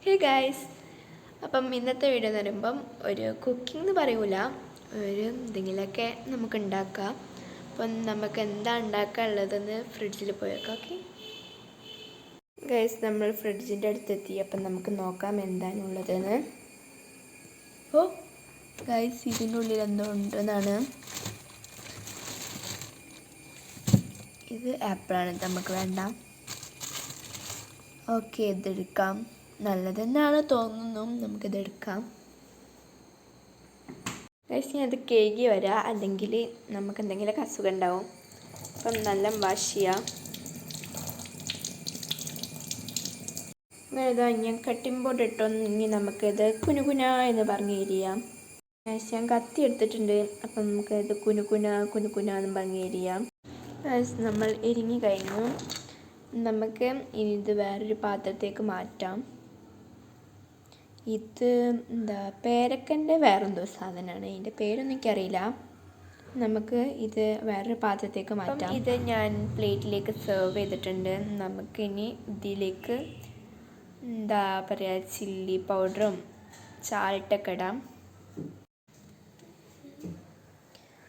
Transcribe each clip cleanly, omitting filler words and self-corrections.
Hey guys, അപ്പം ഇന്നത്തെ video എന്ന് പറയുമ്പം ഒരു കുക്കിംഗ് എന്ന് പറയൂല, ഒരു എന്തെങ്കിലുമൊക്കെ നമുക്ക് ഉണ്ടാക്കാം. അപ്പം നമുക്ക് എന്താ ഉണ്ടാക്കാനുള്ളതെന്ന് ഫ്രിഡ്ജിൽ പോയേക്കാം. ഓക്കെ ഗായ്സ്, നമ്മൾ ഫ്രിഡ്ജിൻ്റെ അടുത്തെത്തി. അപ്പം നമുക്ക് നോക്കാം എന്താണുള്ളതെന്ന്. ഓ ഗായ്സ്, ഇതിനുള്ളിൽ എന്തോ ഉണ്ടെന്നാണ്. ഇത് ആപ്പിളാണ്, നമുക്ക് വേണ്ട. ഓക്കെ, ഇതെടുക്കാം. നല്ലതെന്നാണ് തോന്നുന്നു, നമുക്കിതെടുക്കാം. ഗൈസ്, ഞാൻ അത് കേകി വരാം, അല്ലെങ്കിൽ നമുക്ക് എന്തെങ്കിലുമൊക്കെ അസുഖം ഉണ്ടാവും. അപ്പം നല്ല വാഷ് ചെയ്യാം. ഇതാ ഞാൻ കട്ടിംഗ് ബോർഡ് ഇട്ടൊന്നെങ്കിൽ നമുക്കിത് കുനുകുന എന്ന് പറഞ്ഞു തരികയാം. ഗൈസ്, ഞാൻ കത്തി എടുത്തിട്ടുണ്ട്. അപ്പം നമുക്കിത് കുനുകുന എന്ന് പറഞ്ഞു തരികയാം. ഗൈസ്, നമ്മൾ എരിഞ്ഞു കഴിഞ്ഞു. നമുക്ക് ഇനി ഇത് വേറൊരു പാത്രത്തേക്ക് മാറ്റാം. ഇത് എന്താ പേരക്കൻ്റെ വേറെന്തോ സാധനമാണ്, ഇതിൻ്റെ പേരൊന്നും എനിക്കറിയില്ല. നമുക്ക് ഇത് വേറൊരു പാത്രത്തേക്ക് മാറ്റാം. ഇത് ഞാൻ പ്ലേറ്റിലേക്ക് സെർവ് ചെയ്തിട്ടുണ്ട്. നമുക്കിനി ഇതിലേക്ക് എന്താ പറയുക, ചില്ലി പൗഡറും സാൾട്ടൊക്കെ ഇടാം.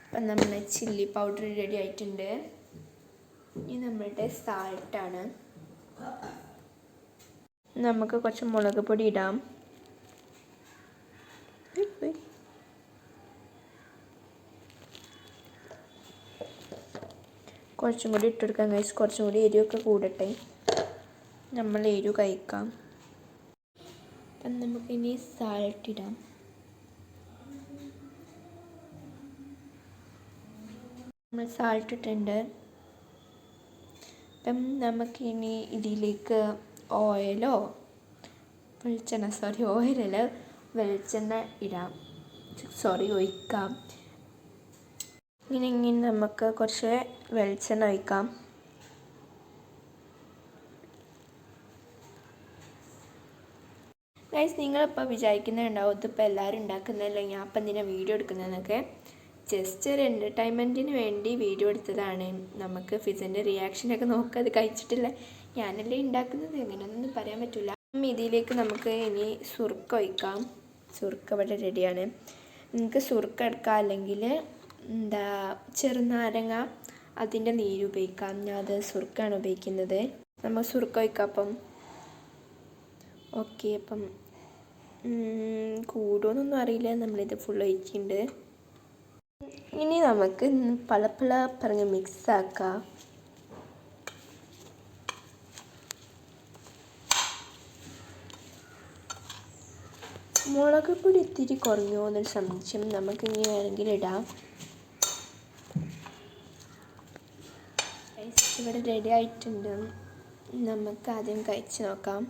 അപ്പം നമ്മൾ ചില്ലി പൗഡർ റെഡി ആയിട്ടുണ്ട്. ഇനി നമ്മളുടെ സാൾട്ടാണ്. നമുക്ക് കുറച്ച് മുളക് പൊടി ഇടാം. കുറച്ചും കൂടി ഇട്ടെടുക്കാം ഗൈസ്, കുറച്ചും കൂടി എരിവൊക്കെ കൂടട്ടെ, നമ്മൾ എരിവ് കഴിക്കാം. അപ്പം നമുക്കിനി സാൾട്ട് ഇടാം. നമ്മൾ സാൾട്ട് ഇട്ടിട്ടുണ്ട്. അപ്പം നമുക്കിനി ഇതിലേക്ക് ഓയിലോ വെളിച്ചെണ്ണ ഇടാം. ഒഴിക്കാം. ഇങ്ങനെ നമുക്ക് കുറച്ച് വെളിച്ചെണ്ണ ഒഴിക്കാം. ഗൈസ്, നിങ്ങളിപ്പോൾ വിചാരിക്കുന്നുണ്ടാവും ഇതിപ്പോൾ എല്ലാവരും ഉണ്ടാക്കുന്നതല്ല, ഞാൻ അപ്പം എന്തിനാ വീഡിയോ എടുക്കുന്നതെന്നൊക്കെ. ജസ്റ്റ് ഒരു എൻ്റർടൈൻമെൻറ്റിന് വേണ്ടി വീഡിയോ എടുത്തതാണ്. നമുക്ക് ഫിസിൻ്റെ റിയാക്ഷനൊക്കെ നോക്കുക. അത് കഴിച്ചിട്ടില്ല, ഞാനല്ലേ ഉണ്ടാക്കുന്നത്, എങ്ങനെയൊന്നും പറയാൻ പറ്റില്ല. ഇതിലേക്ക് നമുക്ക് ഇനി സുർക്ക ഒഴിക്കാം. സുർക്ക ഇവിടെ റെഡിയാണ്. നിങ്ങൾക്ക് സുർക്ക എടുക്കാം, അല്ലെങ്കിൽ എന്താ ചെറുനാരങ്ങ അതിൻ്റെ നീര് ഉപയോഗിക്കാം. ഞാൻ അത് സുർക്കാണ് ഉപയോഗിക്കുന്നത്. നമ്മൾ സുർക്ക ഒഴിക്കാം. അപ്പം ഓക്കെ, അപ്പം കൂടുമെന്നൊന്നും അറിയില്ല, നമ്മളിത് ഫുൾ ഒഴിക്കുന്നുണ്ട്. ഇനി നമുക്ക് പളപ്പള പറഞ്ഞ് മിക്സാക്കാം. മുളക് പൊടി ഇത്തിരി കുറഞ്ഞോ എന്നൊരു സംശയം, നമുക്കിനി വേണമെങ്കിൽ ഇടാം. ഇവിടെ റെഡി ആയിട്ടുണ്ട്. നമുക്ക് ആദ്യം കഴിച്ച് നോക്കാം.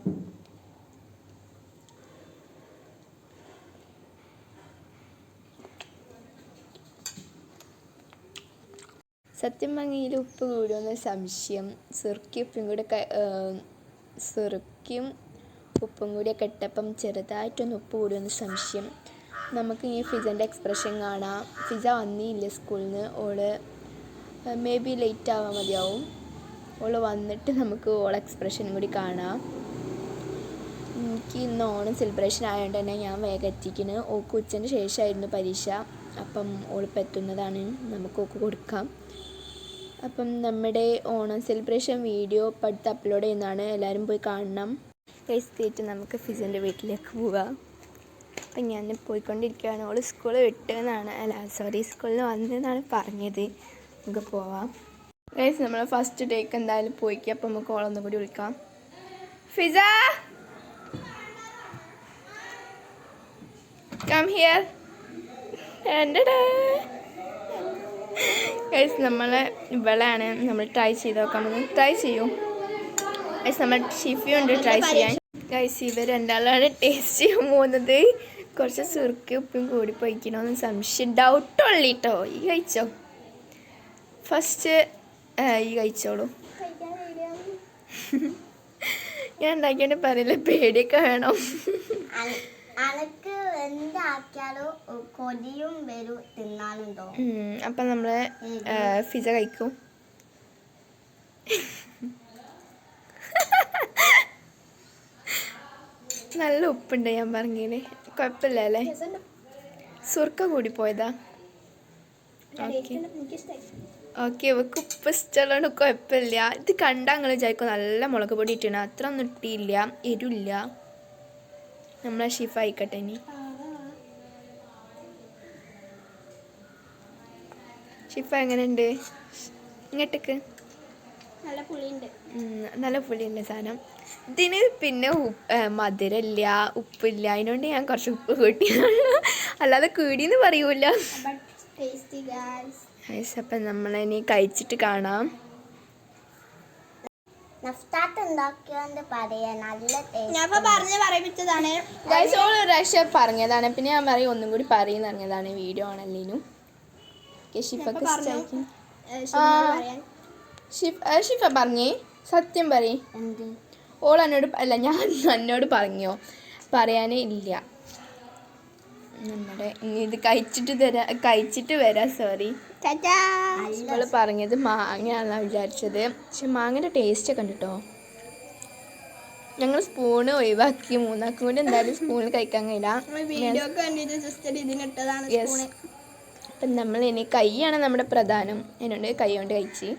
സത്യം പറഞ്ഞാൽ ഉപ്പ് കൂടുമെന്നൊരു സംശയം. സുറുക്കിയും ഉപ്പും കൂടിയൊക്കെ ഇട്ടപ്പം ചെറുതായിട്ടൊന്ന് ഉപ്പ് കൂടുമെന്ന് സംശയം. നമുക്ക് ഈ ഫിസൻ്റെ എക്സ്പ്രഷൻ കാണാം. ഫിസ വന്നില്ല സ്കൂളിൽ നിന്ന്. ഓള് മേ ബി ലേറ്റ് ആവാൻ മതിയാവും. ഓള് വന്നിട്ട് നമുക്ക് ഓളെ എക്സ്പ്രഷനും കൂടി കാണാം. എനിക്ക് ഇന്ന് ഓണം സെലിബ്രേഷൻ ആയതുകൊണ്ട് തന്നെ ഞാൻ വേഗം എത്തിക്കുന്നു. ഓക്ക് ഉച്ചന് ശേഷമായിരുന്നു പരീക്ഷ. അപ്പം ഓളിപ്പോൾ എത്തുന്നതാണ്, നമുക്ക് ഓക്ക് കൊടുക്കാം. അപ്പം നമ്മുടെ ഓണം സെലിബ്രേഷൻ വീഡിയോ ഇപ്പോൾ അടുത്ത് അപ്ലോഡ് ചെയ്യുന്നതാണ്, എല്ലാവരും പോയി കാണണം. കഴിച്ചിട്ട് നമുക്ക് ഫിസിൻ്റെ വീട്ടിലേക്ക് പോവാം. അപ്പം ഞാൻ പോയിക്കൊണ്ടിരിക്കുകയാണ്. ഓൾ സ്കൂൾ സ്കൂളിൽ വന്നതെന്നാണ് പറഞ്ഞത്. നമുക്ക് പോവാം ഗൈസ്. നമ്മൾ ഫസ്റ്റ് ഡേക്ക് എന്തായാലും പോയിക്കുക. അപ്പം നമുക്ക് ഓളൊന്നും കൂടി വിളിക്കാം. Fiza, come here. ഗൈസ്, ഇവളാണ് നമ്മൾ ട്രൈ ചെയ്ത് നോക്കാൻ പോകുന്നത്. ട്രൈ ചെയ്യൂ ഗൈസ്. നമ്മൾ ഷിഫിയുണ്ട് ട്രൈ ചെയ്യാൻ. ഗൈസ്, ഇവർ രണ്ടാളാണ് ടേസ്റ്റ് ചെയ്യാൻ പോകുന്നത്. കുറച്ച് സുറുക്കി ഉപ്പും കൂടി പോയിക്കണമെന്ന് സംശയം, ഡൗട്ടുള്ളി കേട്ടോ. ഈ കഴിച്ചോ ഫസ്റ്റ്, ഈ കഴിച്ചോളൂ. ഞാൻ ഉണ്ടാക്കിയിട്ട് പറയില്ല, പേടിയൊക്കെ വേണം. അപ്പം നമ്മള് ഫിസ കഴിക്കും. നല്ല ഉപ്പുണ്ട് ഞാൻ പറഞ്ഞേന്. കുഴപ്പമില്ല അല്ലേ? സുർക്ക കൂടി പോയതാ? ഓക്കെ ഇവക്ക് ഉപ്പ് ഇഷ്ടമുള്ളതുകൊണ്ട് കുഴപ്പമില്ല. ഇത് കണ്ടാൽ നിങ്ങൾ വിചാരിക്കും നല്ല മുളക് പൊടി ഇട്ടാണ്. അത്ര ഒന്നും ഇട്ടില്ല, എരിവില്ല. നമ്മളെ ഷിഫ ആയിക്കട്ടെ ഇനി. ഷിഫ എങ്ങനെയുണ്ട്? ഇങ്ങോട്ടേക്ക്. നല്ല പുളിയുണ്ട് സാധനം. ഇതിന് പിന്നെ മധുരമില്ല, ഉപ്പില്ല. അതിനോണ്ട് ഞാൻ കുറച്ച് ഉപ്പ് കൂട്ടിയുള്ളൂ, അല്ലാതെ കൂടിയെന്ന് പറയൂല. അപ്പം നമ്മളിനി കഴിച്ചിട്ട് കാണാം. പറഞ്ഞതാണ്, പിന്നെ ഞാൻ പറയും ഒന്നും കൂടി പറയുന്ന പറഞ്ഞതാണ്. വീഡിയോ ആണല്ലേനും. ഷിഫക്ക് ഷിഫ പറഞ്ഞേ, സത്യം പറയും. ഓൾ എന്നോട് അല്ല, ഞാൻ എന്നോട് പറഞ്ഞോ? പറയാനേ ഇല്ല. നമ്മുടെ ഇനി ഇത് കഴിച്ചിട്ട് വരാം. സോറി, ഇവള് പറഞ്ഞത് മാങ്ങയാണെന്നാണ് വിചാരിച്ചത്. പക്ഷെ മാങ്ങയുടെ ടേസ്റ്റ് ഒക്കെ ഉണ്ട് കേട്ടോ. ഞങ്ങൾ സ്പൂണ് ഒഴിവാക്കി, മൂന്നാക്കും കൂടി എന്തായാലും സ്പൂണിൽ കഴിക്കാൻ കഴിയില്ല. അപ്പം നമ്മൾ ഇനി കൈയാണ് നമ്മുടെ പ്രധാനം. അതിനോണ്ട് കൈ കൊണ്ട് കഴിച്ച്